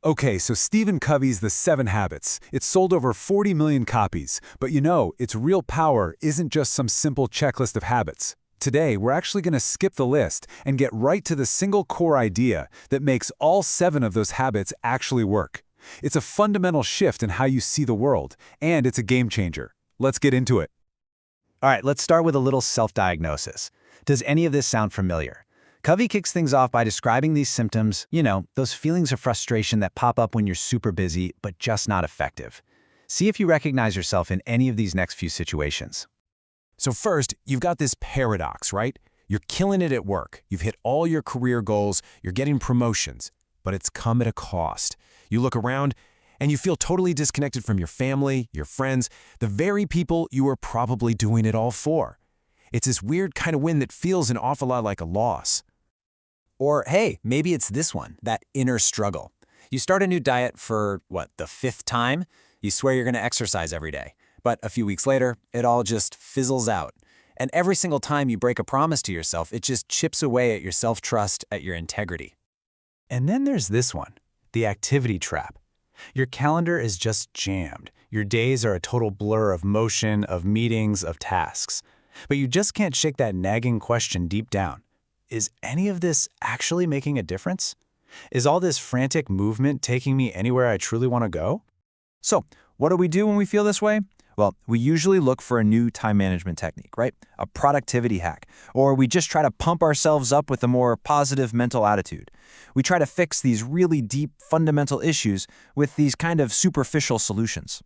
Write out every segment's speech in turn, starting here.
Okay, so Stephen Covey's The 7 Habits. It's sold over 40 million copies, but you know, its real power isn't just some simple checklist of habits. Today, we're actually going to skip the list and get right to the single core idea that makes all 7 of those habits actually work. It's a fundamental shift in how you see the world, and it's a game changer. Let's get into it. All right, let's start with a little self-diagnosis. Does any of this sound familiar? Covey kicks things off by describing these symptoms, those feelings of frustration that pop up when you're super busy but just not effective. See if you recognize yourself in any of these next few situations. So first, you've got this paradox, right? You're killing it at work. You've hit all your career goals. You're getting promotions. But it's come at a cost. You look around and you feel totally disconnected from your family, your friends, the very people you were probably doing it all for. It's this weird kind of win that feels an awful lot like a loss. Or, hey, maybe it's this one, that inner struggle. You start a new diet for, the 5th time? You swear you're going to exercise every day. But a few weeks later, it all just fizzles out. And every single time you break a promise to yourself, it just chips away at your self-trust, at your integrity. And then there's this one, the activity trap. Your calendar is just jammed. Your days are a total blur of motion, of meetings, of tasks. But you just can't shake that nagging question deep down. Is any of this actually making a difference? Is all this frantic movement taking me anywhere I truly want to go? So, what do we do when we feel this way? Well, we usually look for a new time management technique, right? A productivity hack. Or we just try to pump ourselves up with a more positive mental attitude. We try to fix these really deep, fundamental issues with these kind of superficial solutions.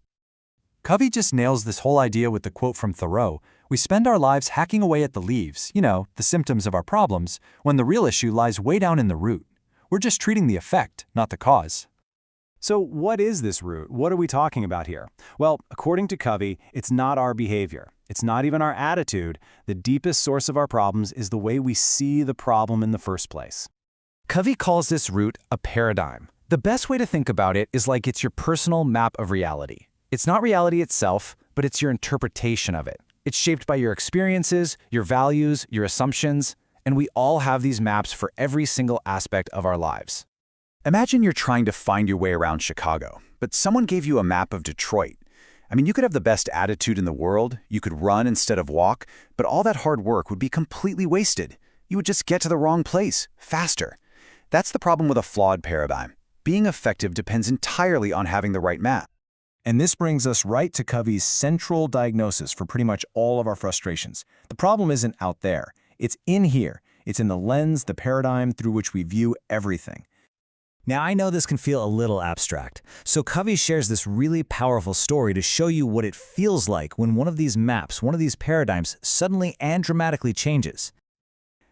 Covey just nails this whole idea with the quote from Thoreau. We spend our lives hacking away at the leaves, the symptoms of our problems, when the real issue lies way down in the root. We're just treating the effect, not the cause. So what is this root? What are we talking about here? Well, according to Covey, it's not our behavior. It's not even our attitude. The deepest source of our problems is the way we see the problem in the first place. Covey calls this root a paradigm. The best way to think about it is like it's your personal map of reality. It's not reality itself, but it's your interpretation of it. It's shaped by your experiences, your values, your assumptions, and we all have these maps for every single aspect of our lives. Imagine you're trying to find your way around Chicago, but someone gave you a map of Detroit. You could have the best attitude in the world, you could run instead of walk, but all that hard work would be completely wasted. You would just get to the wrong place, faster. That's the problem with a flawed paradigm. Being effective depends entirely on having the right map. And this brings us right to Covey's central diagnosis for pretty much all of our frustrations. The problem isn't out there. It's in here. It's in the lens, the paradigm through which we view everything. Now, I know this can feel a little abstract, so Covey shares this really powerful story to show you what it feels like when one of these maps, one of these paradigms, suddenly and dramatically changes.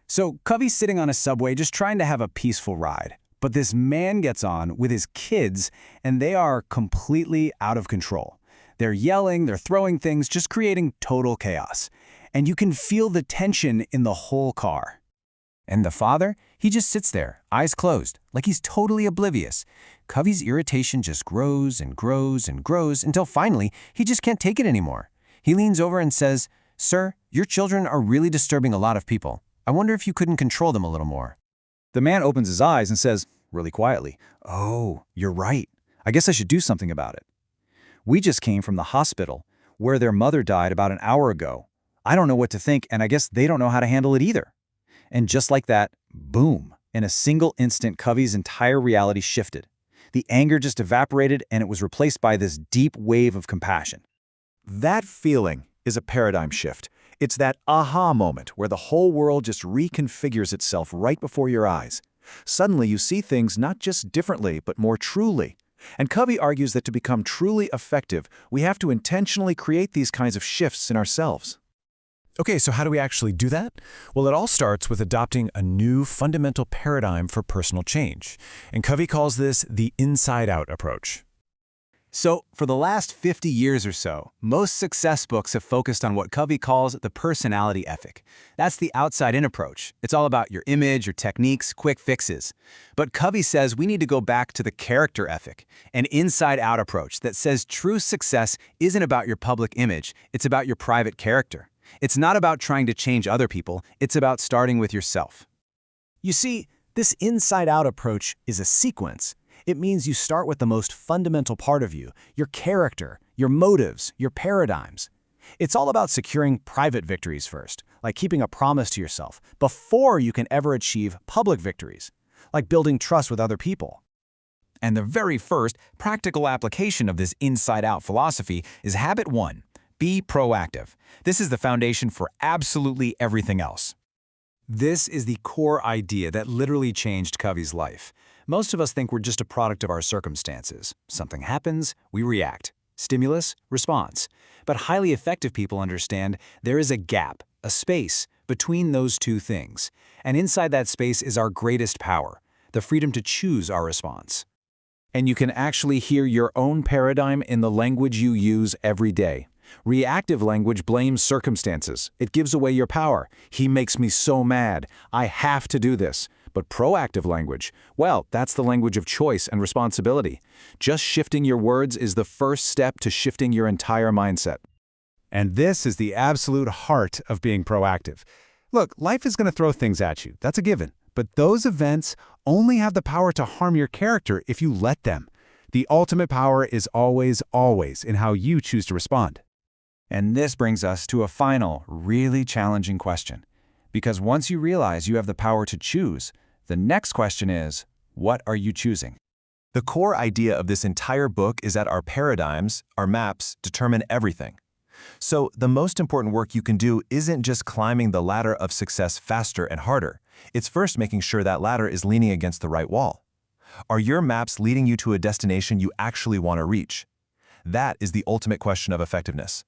So Covey's sitting on a subway just trying to have a peaceful ride. But this man gets on with his kids, and they are completely out of control. They're yelling, they're throwing things, just creating total chaos. And you can feel the tension in the whole car. And the father, he just sits there, eyes closed, like he's totally oblivious. Covey's irritation just grows and grows and grows until finally he just can't take it anymore. He leans over and says, "Sir, your children are really disturbing a lot of people. I wonder if you couldn't control them a little more." The man opens his eyes and says, really quietly, "Oh, you're right. I guess I should do something about it. We just came from the hospital where their mother died about an hour ago. I don't know what to think, and I guess they don't know how to handle it either." And just like that, boom, in a single instant, Covey's entire reality shifted. The anger just evaporated, and it was replaced by this deep wave of compassion. That feeling is a paradigm shift. It's that aha moment where the whole world just reconfigures itself right before your eyes. Suddenly you see things not just differently, but more truly. And Covey argues that to become truly effective, we have to intentionally create these kinds of shifts in ourselves. Okay, so how do we actually do that? Well, it all starts with adopting a new fundamental paradigm for personal change. And Covey calls this the inside-out approach. So, for the last 50 years or so, most success books have focused on what Covey calls the personality ethic. That's the outside-in approach. It's all about your image, your techniques, quick fixes. But Covey says we need to go back to the character ethic, an inside-out approach that says true success isn't about your public image, it's about your private character. It's not about trying to change other people, it's about starting with yourself. You see, this inside-out approach is a sequence. It means you start with the most fundamental part of you, your character, your motives, your paradigms. It's all about securing private victories first, like keeping a promise to yourself, before you can ever achieve public victories, like building trust with other people. And the very first practical application of this inside-out philosophy is habit 1, be proactive. This is the foundation for absolutely everything else. This is the core idea that literally changed Covey's life. Most of us think we're just a product of our circumstances. Something happens, we react. Stimulus, response. But highly effective people understand there is a gap, a space, between those two things. And inside that space is our greatest power, the freedom to choose our response. And you can actually hear your own paradigm in the language you use every day. Reactive language blames circumstances. It gives away your power. He makes me so mad. I have to do this. But proactive language, well, that's the language of choice and responsibility. Just shifting your words is the first step to shifting your entire mindset. And this is the absolute heart of being proactive. Look, life is going to throw things at you. That's a given. But those events only have the power to harm your character if you let them. The ultimate power is always, always in how you choose to respond. And this brings us to a final, really challenging question. Because once you realize you have the power to choose, the next question is, what are you choosing? The core idea of this entire book is that our paradigms, our maps, determine everything. So the most important work you can do isn't just climbing the ladder of success faster and harder. It's first making sure that ladder is leaning against the right wall. Are your maps leading you to a destination you actually want to reach? That is the ultimate question of effectiveness.